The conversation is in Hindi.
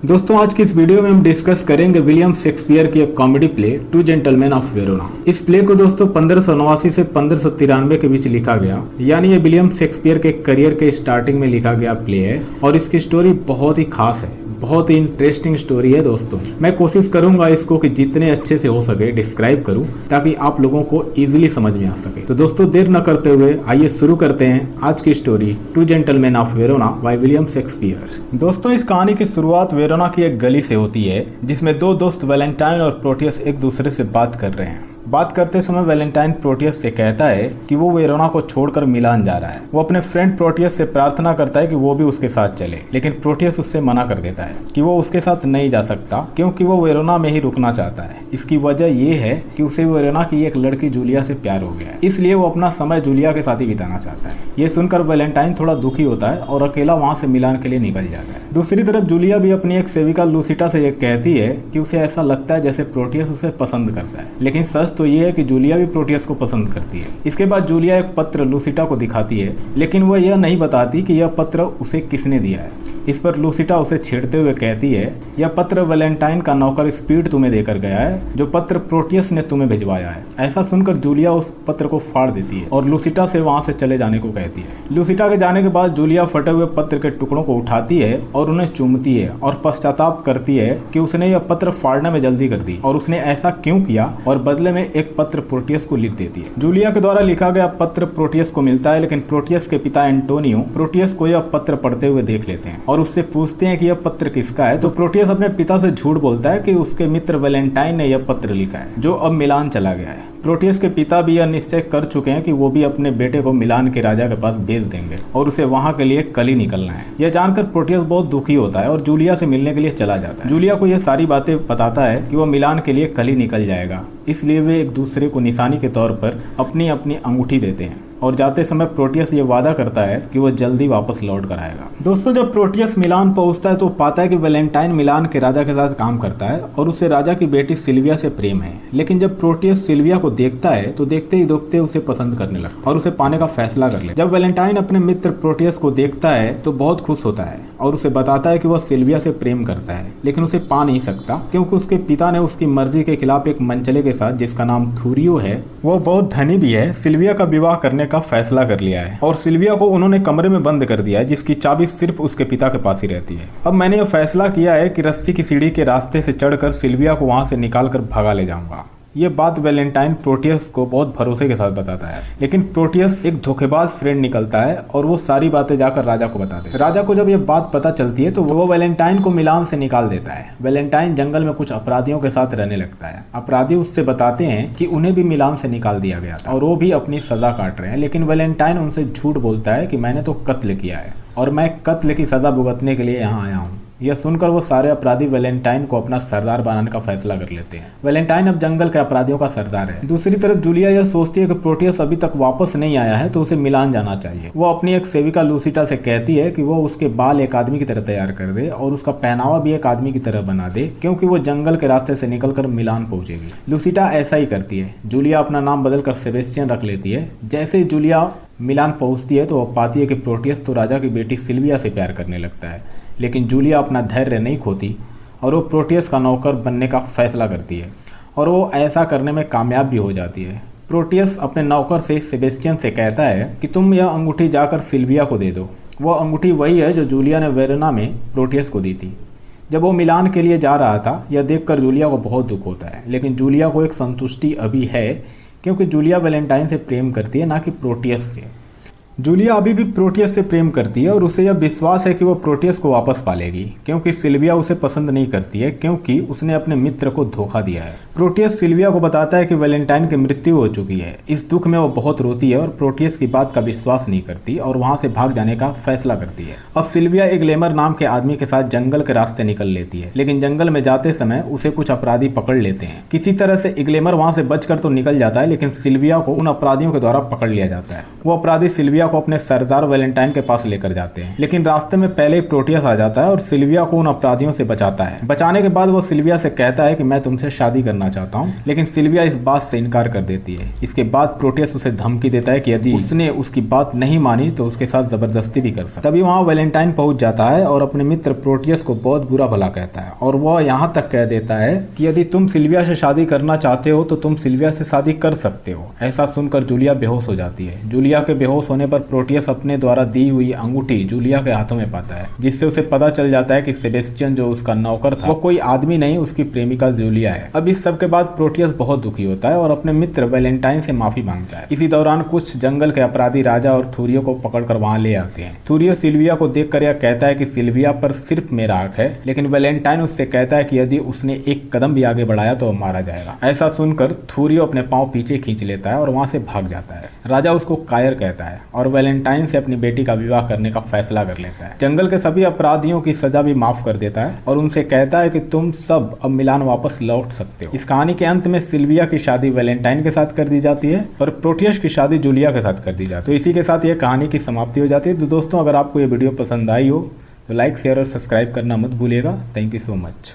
दोस्तों आज की इस वीडियो में हम डिस्कस करेंगे विलियम शेक्सपियर की एक comedy play two gentleman of Verona. इस प्ले को दोस्तों 1589 से 1593 के बीच लिखा गया, यानी ये विलियम शेक्सपियर के करियर के स्टार्टिंग में लिखा गया प्ले है और इसकी स्टोरी बहुत ही खास है, बहुत ही इंटरेस्टिंग स्टोरी है। दोस्तों मैं कोशिश करूंगा इसको कि जितने अच्छे से हो सके डिस्क्राइब करूं ताकि आप लोगों को इजीली समझ में आ सके। तो दोस्तों देर न करते हुए आइए शुरू करते हैं आज की story two gentleman of Verona by William Shakespeare. दोस्तों इस कहानी की शुरुआत वेरोना की एक गली से होती है जिसमें दो दोस्त वैलेंटाइन और प्रोटियस एक दूसरे से बात कर रहे हैं। बात करते समय वैलेंटाइन प्रोटियस से कहता है कि वो वेरोना को छोड़कर मिलान जा रहा है। वो अपने फ्रेंड प्रोटियस से प्रार्थना करता है कि वो भी उसके साथ चले, लेकिन प्रोटियस उससे मना कर देता है कि वो उसके साथ नहीं जा सकता क्योंकि वो वेरोना में ही रुकना चाहता है। इसकी वजह ये है कि उसे वेरोना की एक लड़की जूलिया से प्यार हो गया है, इसलिए वो अपना समय जूलिया के साथ ही बिताना चाहता है। ये सुनकर वैलेंटाइन थोड़ा दुखी होता है और अकेला वहां से मिलान के लिए निकल जाता है। दूसरी तरफ जूलिया भी अपनी एक सेविका लूसिटा से ये कहती है कि उसे ऐसा लगता है जैसे प्रोटियस उसे पसंद करता है, लेकिन सच तो ये है कि जूलिया भी प्रोटियस को पसंद करती है। इसके बाद जूलिया एक पत्र लूसिटा को दिखाती है, लेकिन वह यह नहीं बताती कि यह पत्र उसे किसने दिया है। इस पर लूसिटा उसे छेड़ते हुए कहती है, यह पत्र वैलेंटाइन का नौकर स्पीड तुम्हें देकर गया है, जो पत्र प्रोटियस ने तुम्हें भिजवाया है। ऐसा सुनकर जूलिया उस पत्र को फाड़ देती है और लूसिटा से वहां से चले जाने को कहती है। लूसिटा के जाने के बाद जूलिया फटे हुए पत्र के टुकड़ों को उठाती है और उन्हें चूमती है और पश्चाताप करती है कि उसने यह पत्र फाड़ने में जल्दी कर दी और उसने ऐसा क्यों किया, और बदले में एक पत्र प्रोटियस को लिख देती है। जूलिया के द्वारा लिखा गया पत्र प्रोटियस को मिलता है, लेकिन प्रोटियस के पिता एंटोनियो प्रोटियस को यह पत्र पढ़ते हुए देख लेते हैं और उससे पूछते हैं कि यह पत्र किसका है। तो प्रोटियस अपने पिता से झूठ बोलता है कि उसके मित्र वैलेंटाइन ने यह पत्र लिखा है, जो अब मिलान चला गया है। प्रोटियस के पिता भी यह निश्चय कर चुके हैं कि वो भी अपने बेटे को मिलान के राजा के पास भेज देंगे और उसे वहां के लिए कल ही निकलना है। यह जानकर प्रोटियस बहुत दुखी होता है और जूलिया से मिलने के लिए चला जाता है। जूलिया को यह सारी बातें बताता है कि वह मिलान के लिए कल ही निकल जाएगा, इसलिए वे एक दूसरे को निशानी के तौर पर अपनी अपनी अंगूठी देते हैं और जाते समय प्रोटियस ये वादा करता है कि वह जल्दी वापस लौट कर आएगा। दोस्तों जब प्रोटियस मिलान पहुंचता है तो पाता है कि वैलेंटाइन मिलान के राजा के साथ काम करता है और उसे राजा की बेटी सिल्विया से प्रेम है। लेकिन जब प्रोटियस सिल्विया को देखता है तो देखते ही देखते उसे पसंद करने लगता है और उसे पाने का फैसला कर लेता है। जब वैलेंटाइन अपने मित्र प्रोटियस को देखता है तो बहुत खुश होता है और उसे बताता है कि वह सिल्विया से प्रेम करता है, लेकिन उसे पा नहीं सकता क्योंकि उसके पिता ने उसकी मर्जी के खिलाफ एक मनचले के साथ, जिसका नाम थूरियो है, वो बहुत धनी भी है, सिल्विया का विवाह करने का फैसला कर लिया है और सिल्विया को उन्होंने कमरे में बंद कर दिया है, जिसकी चाबी सिर्फ उसके पिता के पास ही रहती है। अब मैंने यह फैसला किया है कि रस्सी की सीढ़ी के रास्ते से चढ़कर सिल्विया को वहां से निकाल कर भगा ले जाऊंगा। ये बात वैलेंटाइन प्रोटियस को बहुत भरोसे के साथ बताता है, लेकिन प्रोटियस एक धोखेबाज फ्रेंड निकलता है और वो सारी बातें जाकर राजा को बताते हैं। राजा को जब ये बात पता चलती है तो वो वैलेंटाइन को मिलान से निकाल देता है। वैलेंटाइन जंगल में कुछ अपराधियों के साथ रहने लगता है। अपराधी उससे बताते हैं कि उन्हें भी मिलान से निकाल दिया गया था और वो भी अपनी सजा काट रहे हैं, लेकिन वैलेंटाइन उनसे झूठ बोलता है कि मैंने तो कत्ल किया है और मैं कत्ल की सजा भुगतने के लिए यहाँ आया हूँ। यह सुनकर वो सारे अपराधी वैलेंटाइन को अपना सरदार बनाने का फैसला कर लेते हैं। वैलेंटाइन अब जंगल के अपराधियों का सरदार है। दूसरी तरफ जूलिया यह सोचती है कि प्रोटियस अभी तक वापस नहीं आया है तो उसे मिलान जाना चाहिए। वो अपनी एक सेविका लूसिटा से कहती है कि वो उसके बाल एक आदमी की तरह तैयार कर दे और उसका पहनावा भी एक आदमी की तरह बना दे, क्योंकि वो जंगल के रास्ते से निकलकर मिलान पहुंचेगी। लूसिटा ऐसा ही करती है। जूलिया अपना नाम बदलकर सेबेस्टियन रख लेती है। जैसे ही जूलिया मिलान पहुंचती है तो वो पाती है कि प्रोटियस तो राजा की बेटी सिल्विया से प्यार करने लगता है, लेकिन जूलिया अपना धैर्य नहीं खोती और वो प्रोटियस का नौकर बनने का फैसला करती है और वो ऐसा करने में कामयाब भी हो जाती है। प्रोटियस अपने नौकर से सेबेस्टियन से कहता है कि तुम यह अंगूठी जाकर सिल्विया को दे दो। वह अंगूठी वही है जो जूलिया ने वेरोना में प्रोटियस को दी थी। जब वो मिलान के लिए जा रहा था, यह देखकर जूलिया को बहुत दुख होता है, लेकिन जूलिया को एक संतुष्टि अभी है क्योंकि जूलिया वैलेंटाइन से प्रेम करती है, ना कि प्रोटियस से। जूलिया अभी भी प्रोटियस से प्रेम करती है और उसे यह विश्वास है कि वह प्रोटियस को वापस पालेगी, क्योंकि सिल्विया उसे पसंद नहीं करती है क्योंकि उसने अपने मित्र को धोखा दिया है। प्रोटियस सिल्विया को बताता है कि वैलेंटाइन की मृत्यु हो चुकी है। इस दुख में वो बहुत रोती है और प्रोटियस की बात का विश्वास नहीं करती और वहां से भाग जाने का फैसला करती है। अब सिल्विया एक ग्लैमर नाम के आदमी के साथ जंगल के रास्ते निकल लेती है, लेकिन जंगल में जाते समय उसे कुछ अपराधी पकड़ लेते हैं। किसी तरह से ग्लैमर वहां से बचकर तो निकल जाता है, लेकिन सिल्विया को उन अपराधियों के द्वारा पकड़ लिया जाता है। वो अपराधी सिल्विया सिल्विया को अपने सरदार वैलेंटाइन के पास लेकर जाते हैं, लेकिन रास्ते में पहले ही प्रोटियस आ जाता है और सिल्विया को उन अपराधियों से बचाता है। बचाने के बाद वो सिल्विया से कहता है कि मैं तुमसे शादी करना चाहता हूँ, लेकिन सिल्विया इस बात से इनकार कर देती है। इसके बाद प्रोटियस उसे धमकी देता है कि यदि उसने उसकी बात नहीं मानी तो उसके साथ जबरदस्ती भी कर सकता। तभी वहाँ वैलेंटाइन पहुंच जाता है और अपने मित्र प्रोटियस को बहुत बुरा भला कहता है और वह यहाँ तक कह देता है कि यदि तुम सिल्विया से शादी करना चाहते हो तो तुम सिल्विया से शादी कर सकते हो। ऐसा सुनकर जूलिया बेहोश हो जाती है। जूलिया के बेहोश होने पर प्रोटियस अपने द्वारा दी हुई अंगूठी जूलिया के हाथों में पाता है, जिससे उसे पता चल जाता है कि सेबेस्टियन जो उसका नौकर था वो कोई आदमी नहीं, उसकी प्रेमिका जूलिया है। अब इस सब के बाद प्रोटियस बहुत दुखी होता है और अपने मित्र वैलेंटाइन से माफी मांगता है। इसी दौरान कुछ जंगल के अपराधी राजा और थूरियो को पकड़कर वहां ले आते हैं। थूरियो सिल्विया को देखकर यह कहता है कि सिल्विया पर सिर्फ मेरा हक है, लेकिन वैलेंटाइन उससे कहता है कि यदि उसने एक कदम भी आगे बढ़ाया तो मारा जाएगा। ऐसा सुनकर थूरियो अपने पांव पीछे खींच लेता है और वहां से भाग जाता है। राजा उसको कायर कहता है और वैलेंटाइन से अपनी बेटी का विवाह करने का फैसला कर लेता है। जंगल के सभी अपराधियों की सजा भी माफ कर देता है और उनसे कहता है कि तुम सब अब मिलान वापस लौट सकते हो। इस कहानी के अंत में सिल्विया की शादी वैलेंटाइन के साथ कर दी जाती है और प्रोटियस की शादी जूलिया के साथ कर दी जाती है। तो इसी के साथ ये कहानी की समाप्ति हो जाती है। तो दोस्तों, अगर आपको ये वीडियो पसंद आई हो तो लाइक, शेयर और सब्सक्राइब करना मत भूलिएगा। Thank you so much.